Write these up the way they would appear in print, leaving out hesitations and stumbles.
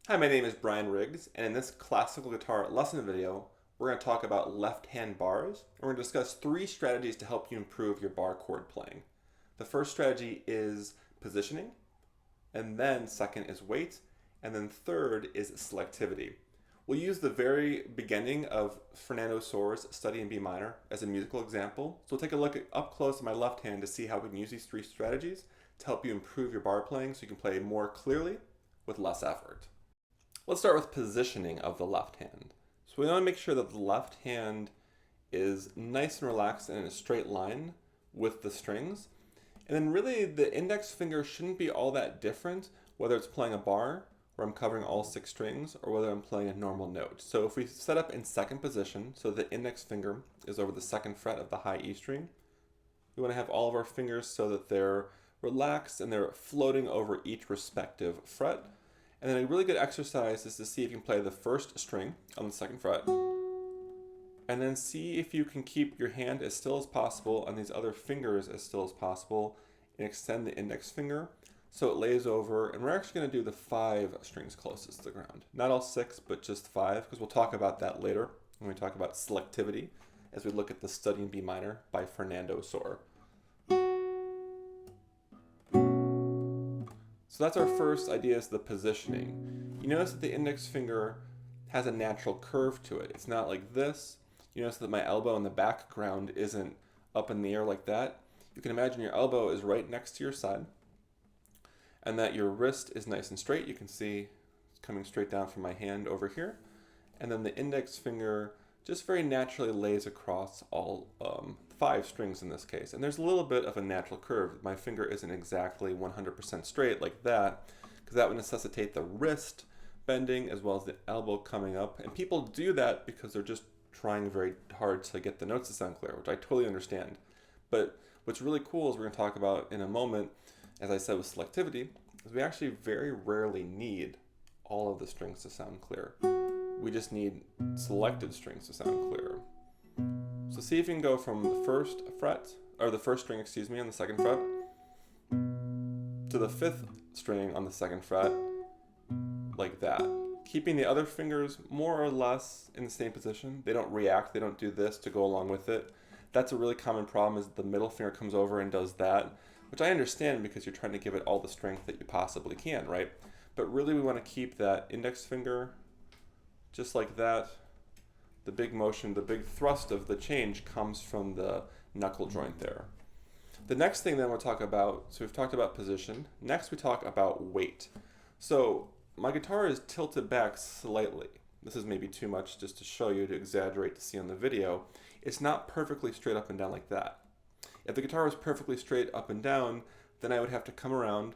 Hi, my name is Brian Riggs, and in this classical guitar lesson video, we're going to talk about left-hand bars, and we're going to discuss three strategies to help you improve your bar chord playing. The first strategy is positioning, and then second is weight, and then third is selectivity. We'll use the very beginning of Fernando Sore's Study in B minor as a musical example. So we'll take a look up close at my left hand to see how we can use these three strategies to help you improve your bar playing so you can play more clearly with less effort. Let's start with positioning of the left hand. So we want to make sure that the left hand is nice and relaxed and in a straight line with the strings. And then really the index finger shouldn't be all that different, whether it's playing a bar where I'm covering all 6 strings or whether I'm playing a normal note. So if we set up in second position, so the index finger is over the second fret of the high E string, we want to have all of our fingers so that they're relaxed and they're floating over each respective fret. And then a really good exercise is to see if you can play the first string on the second fret, and then see if you can keep your hand as still as possible and these other fingers as still as possible, and extend the index finger so it lays over. And we're actually going to do the 5 strings closest to the ground. Not all 6, but just 5, because we'll talk about that later when we talk about selectivity as we look at the Study in B minor by Fernando Sore. So that's our first idea, is the positioning. You notice that the index finger has a natural curve to it. It's not like this. You notice that my elbow in the background isn't up in the air like that. You can imagine your elbow is right next to your side and that your wrist is nice and straight. You can see it's coming straight down from my hand over here. And then the index finger just very naturally lays across all 5 strings in this case. And there's a little bit of a natural curve. My finger isn't exactly 100% straight like that, because that would necessitate the wrist bending as well as the elbow coming up. And people do that because they're just trying very hard to get the notes to sound clear, which I totally understand. But what's really cool is we're going to talk about in a moment, as I said with selectivity, is we actually very rarely need all of the strings to sound clear. We just need selected strings to sound clear. So see if you can go from the first fret, or the first string, excuse me, on the second fret, to the 5th string on the second fret, like that. Keeping the other fingers more or less in the same position. They don't react, they don't do this to go along with it. That's a really common problem, is the middle finger comes over and does that, which I understand because you're trying to give it all the strength that you possibly can, right? But really we want to keep that index finger just like that. The big motion, the big thrust of the change comes from the knuckle joint there. The next thing then we'll talk about, so we've talked about position. Next we talk about weight. So my guitar is tilted back slightly. This is maybe too much just to show you, to exaggerate to see on the video. It's not perfectly straight up and down like that. If the guitar was perfectly straight up and down, then I would have to come around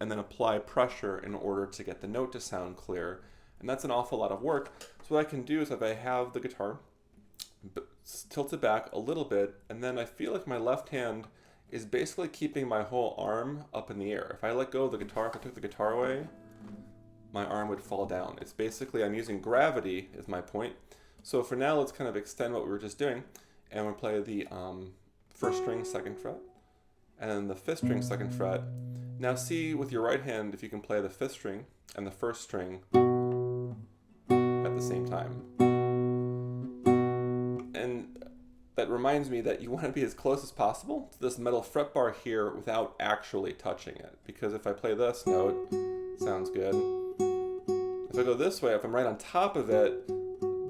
and then apply pressure in order to get the note to sound clear. And that's an awful lot of work. So what I can do is, if I have the guitar tilted back a little bit, and then I feel like my left hand is basically keeping my whole arm up in the air. If I let go of the guitar, if I took the guitar away, my arm would fall down. It's basically, I'm using gravity is my point. So for now, let's kind of extend what we were just doing, and we'll play the 1st string, 2nd fret, and then the 5th string, 2nd fret. Now see with your right hand if you can play the 5th string and the 1st string at the same time. And that reminds me that you want to be as close as possible to this metal fret bar here without actually touching it, because if I play this note, it sounds good. If I go this way, if I'm right on top of it,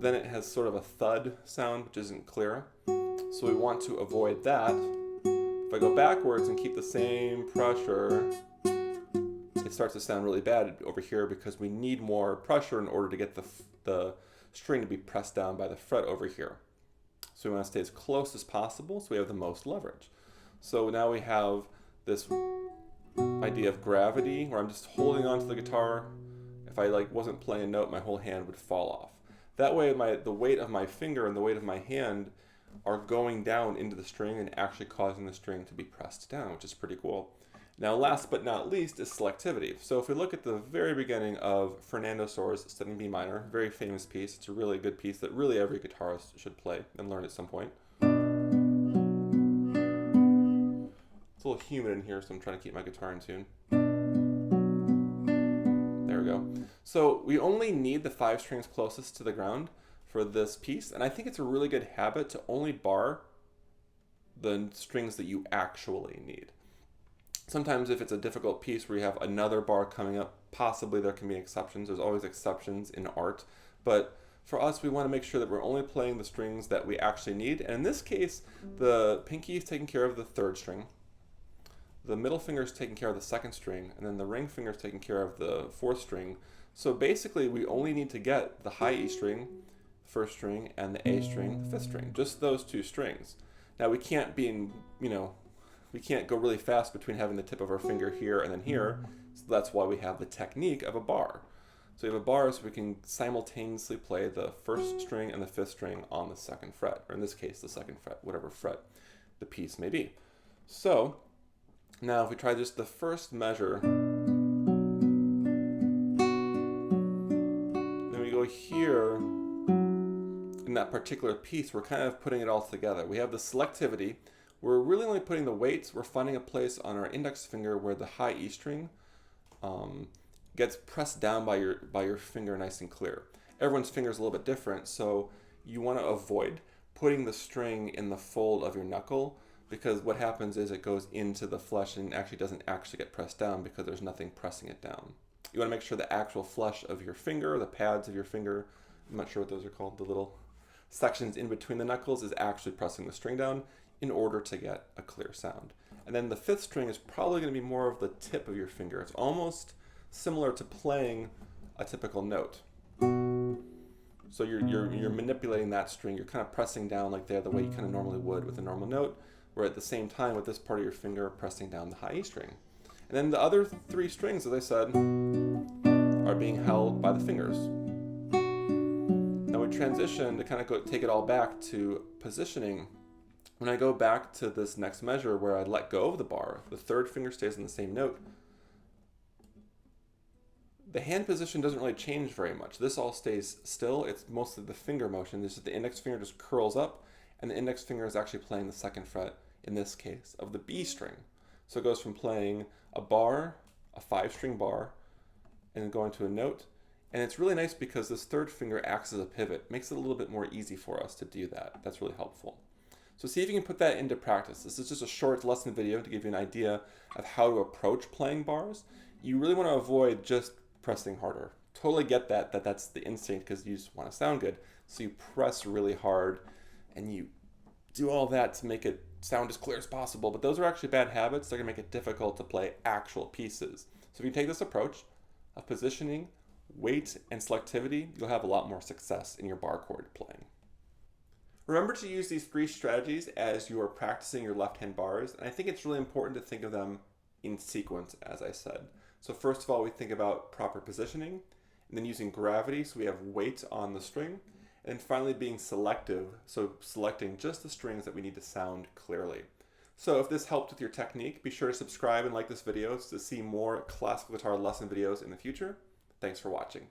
then it has sort of a thud sound, which isn't clear. So we want to avoid that. If I go backwards and keep the same pressure, it starts to sound really bad over here because we need more pressure in order to get the string to be pressed down by the fret over here. So we want to stay as close as possible so we have the most leverage. So now we have this idea of gravity where I'm just holding onto the guitar. If I wasn't playing a note, my whole hand would fall off. That way the weight of my finger and the weight of my hand are going down into the string and actually causing the string to be pressed down, which is pretty cool. Now last but not least is selectivity. So if we look at the very beginning of Fernando Sore's Study in B minor, very famous piece. It's a really good piece that really every guitarist should play and learn at some point. It's a little humid in here, so I'm trying to keep my guitar in tune. There we go. So we only need the 5 strings closest to the ground for this piece, and I think it's a really good habit to only bar the strings that you actually need. Sometimes if it's a difficult piece where you have another bar coming up, possibly there can be exceptions. There's always exceptions in art, but for us, we want to make sure that we're only playing the strings that we actually need. And in this case, the pinky is taking care of the 3rd string, the middle finger is taking care of the 2nd string, and then the ring finger is taking care of the 4th string. So basically, we only need to get the high E string, 1st string, and the A string, the 5th string, just those 2 strings. Now we can't be in, we can't go really fast between having the tip of our finger here and then here, so that's why we have the technique of a bar. So we have a bar so we can simultaneously play the 1st string and the 5th string on the 2nd fret, or in this case the 2nd fret, whatever fret the piece may be. So now if we try just the first measure, then we go here, in that particular piece, we're kind of putting it all together. We have the selectivity. We're really only putting the weights. We're finding a place on our index finger where the high E string gets pressed down by your finger nice and clear. Everyone's finger is a little bit different, so you want to avoid putting the string in the fold of your knuckle, because what happens is it goes into the flesh and actually doesn't actually get pressed down because there's nothing pressing it down. You want to make sure the actual flesh of your finger, the pads of your finger, I'm not sure what those are called, the little sections in between the knuckles, is actually pressing the string down in order to get a clear sound. And then the 5th string is probably going to be more of the tip of your finger. It's almost similar to playing a typical note. So you're manipulating that string. You're kind of pressing down like there the way you kind of normally would with a normal note, where at the same time with this part of your finger pressing down the high E string. And then the other 3 strings, as I said, are being held by the fingers. Now we transition to kind of take it all back to positioning. When I go back to this next measure where I let go of the bar, the 3rd finger stays on the same note. The hand position doesn't really change very much. This all stays still. It's mostly the finger motion. This is the index finger just curls up, and the index finger is actually playing the 2nd fret, in this case, of the B string. So it goes from playing a bar, a 5-string bar, and then going to a note. And it's really nice because this 3rd finger acts as a pivot, makes it a little bit more easy for us to do that. That's really helpful. So see if you can put that into practice. This is just a short lesson video to give you an idea of how to approach playing bars. You really want to avoid just pressing harder. Totally get that's the instinct because you just want to sound good. So you press really hard and you do all that to make it sound as clear as possible, but those are actually bad habits. They're going to make it difficult to play actual pieces. So if you take this approach of positioning, weight, and selectivity, you'll have a lot more success in your bar chord playing. Remember to use these 3 strategies as you are practicing your left-hand bars, and I think it's really important to think of them in sequence, as I said. So first of all, we think about proper positioning, and then using gravity, so we have weight on the string, and finally being selective, so selecting just the strings that we need to sound clearly. So if this helped with your technique, be sure to subscribe and like this video to see more classical guitar lesson videos in the future. Thanks for watching.